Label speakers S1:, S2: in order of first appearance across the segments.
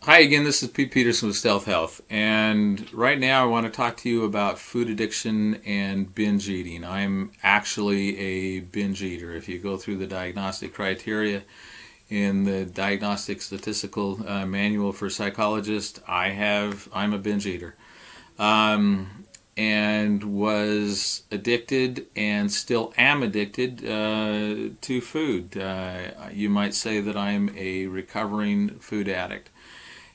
S1: Hi again, this is Pete Peterson with Stealth Health, and right now I want to talk to you about food addiction and binge eating. I'm actually a binge eater. If you go through the diagnostic criteria in the Diagnostic Statistical Manual for Psychologists, I'm a binge eater. And was addicted and still am addicted to food. You might say that I'm a recovering food addict.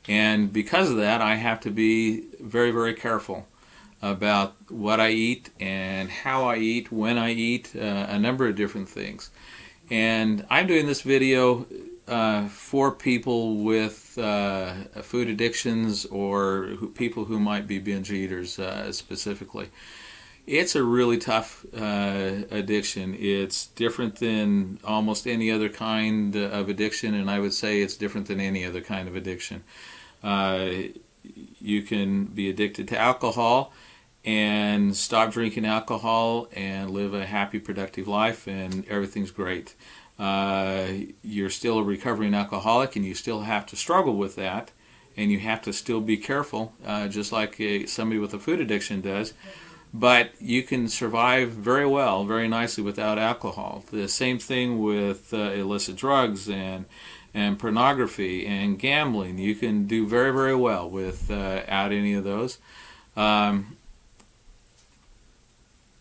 S1: And because of that, I have to be very, very careful about what I eat and how I eat, when I eat, a number of different things. And I'm doing this video for people with food addictions or people who might be binge eaters specifically. It's a really tough addiction. It's different than almost any other kind of addiction, and I would say it's different than any other kind of addiction. You can be addicted to alcohol and stop drinking alcohol and live a happy, productive life, and everything's great. You're still a recovering alcoholic, and you still have to struggle with that, and you have to still be careful, just like somebody with a food addiction does. But you can survive very well, very nicely without alcohol. The same thing with illicit drugs and pornography and gambling. You can do very, very well without any of those.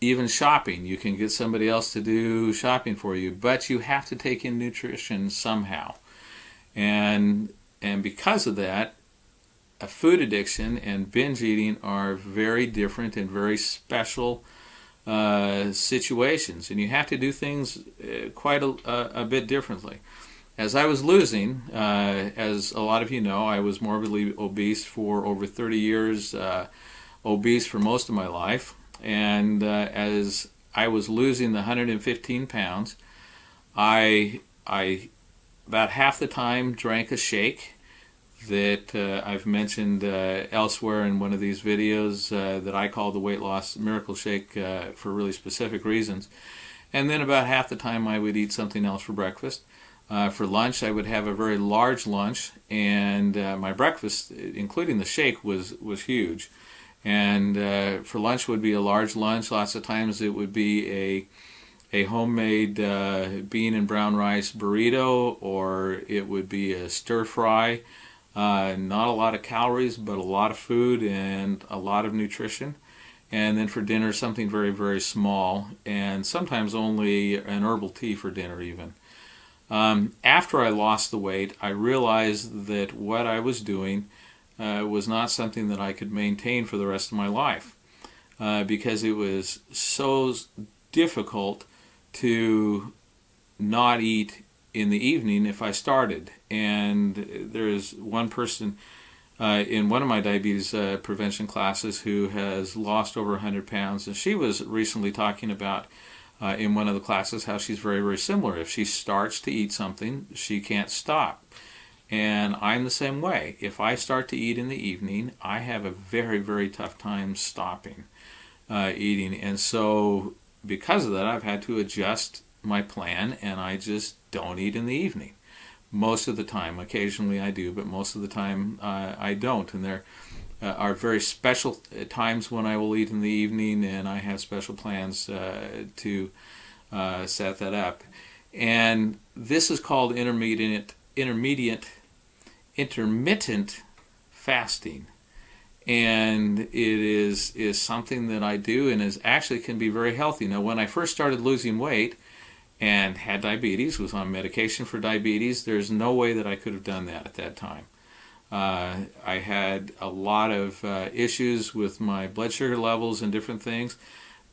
S1: Even shopping, you can get somebody else to do shopping for you, but you have to take in nutrition somehow. And because of that, a food addiction and binge eating are very different and very special situations, and you have to do things quite a bit differently. As I was losing, as a lot of you know, I was morbidly obese for over 30 years, obese for most of my life, and as I was losing the 115 pounds, I about half the time drank a shake that I've mentioned elsewhere in one of these videos that I call the weight loss miracle shake for really specific reasons. And then about half the time I would eat something else for breakfast. For lunch I would have a very large lunch, and my breakfast, including the shake, was huge. And for lunch would be a large lunch. Lots of times it would be a homemade bean and brown rice burrito, or it would be a stir fry. Not a lot of calories, but a lot of food and a lot of nutrition. And then for dinner, something very, very small, and sometimes only an herbal tea for dinner even. After I lost the weight, I realized that what I was doing was not something that I could maintain for the rest of my life, because it was so difficult to not eat in the evening if I started. And there's one person in one of my diabetes prevention classes who has lost over 100 pounds, and she was recently talking about in one of the classes how she's very, very similar. If she starts to eat something, she can't stop. And I'm the same way. If I start to eat in the evening, I have a very, very tough time stopping eating. And so because of that, I've had to adjust my plan, and I just don't eat in the evening. Most of the time. Occasionally I do, but most of the time I don't. And there are very special times when I will eat in the evening, and I have special plans to set that up. And this is called intermittent fasting. And it is something that I do, and is actually can be very healthy. Now, when I first started losing weight and had diabetes, was on medication for diabetes, there's no way that I could have done that at that time. I had a lot of issues with my blood sugar levels and different things,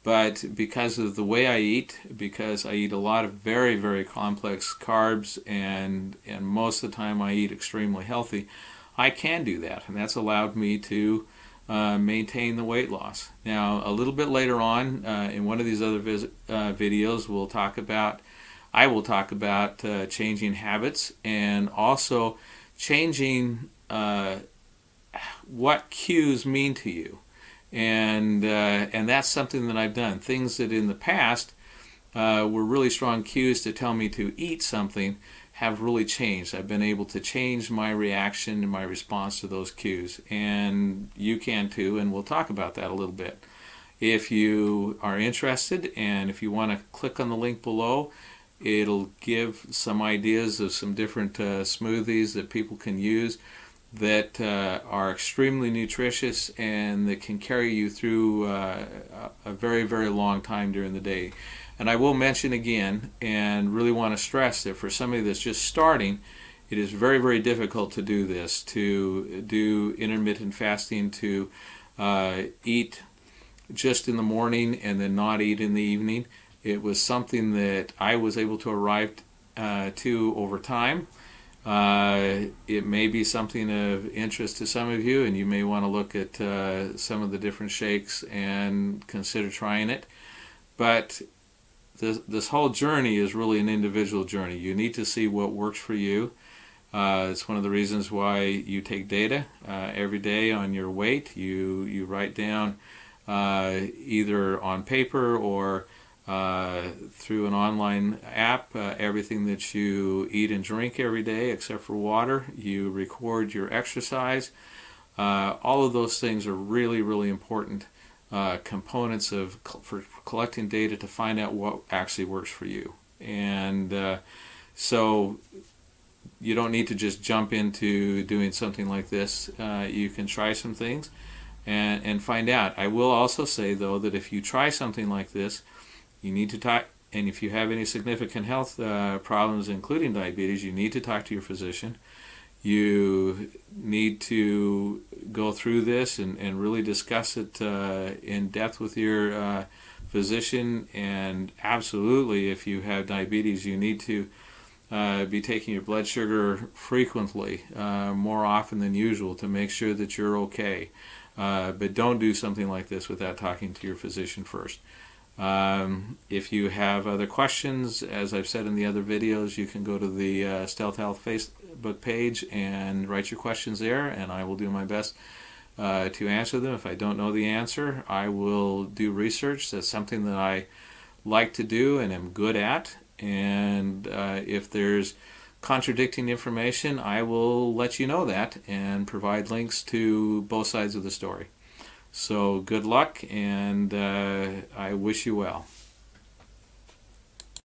S1: but because of the way I eat, because I eat a lot of very, very complex carbs, and most of the time I eat extremely healthy, I can do that, and that's allowed me to maintain the weight loss. Now, a little bit later on in one of these other videos, I will talk about changing habits, and also changing what cues mean to you, and that's something that I've done. Things that in the past were really strong cues to tell me to eat something have really changed. I've been able to change my reaction and my response to those cues, and you can too, and we'll talk about that a little bit. If you are interested and if you want to click on the link below, it'll give some ideas of some different smoothies that people can use that are extremely nutritious and that can carry you through a very, very long time during the day. And I will mention again, and really want to stress that for somebody that's just starting, it is very, very difficult to do this, to do intermittent fasting, to eat just in the morning and then not eat in the evening. It was something that I was able to arrive to over time. It may be something of interest to some of you, and you may want to look at some of the different shakes and consider trying it. But this whole journey is really an individual journey. You need to see what works for you. It's one of the reasons why you take data every day on your weight. You write down either on paper or through an online app everything that you eat and drink every day except for water. You record your exercise. All of those things are really, really important components for collecting data to find out what actually works for you. And so you don't need to just jump into doing something like this. You can try some things and find out. I will also say, though, that if you try something like this, you need to talk, and if you have any significant health problems, including diabetes, you need to talk to your physician. You need to go through this and really discuss it in depth with your physician. And absolutely, if you have diabetes, you need to be taking your blood sugar frequently, more often than usual, to make sure that you're okay. But don't do something like this without talking to your physician first. If you have other questions, as I've said in the other videos, you can go to the Stealth Health Facebook page and write your questions there, and I will do my best to answer them. If I don't know the answer, I will do research. That's something that I like to do and am good at. And if there's contradicting information, I will let you know that and provide links to both sides of the story. So good luck, and I wish you well.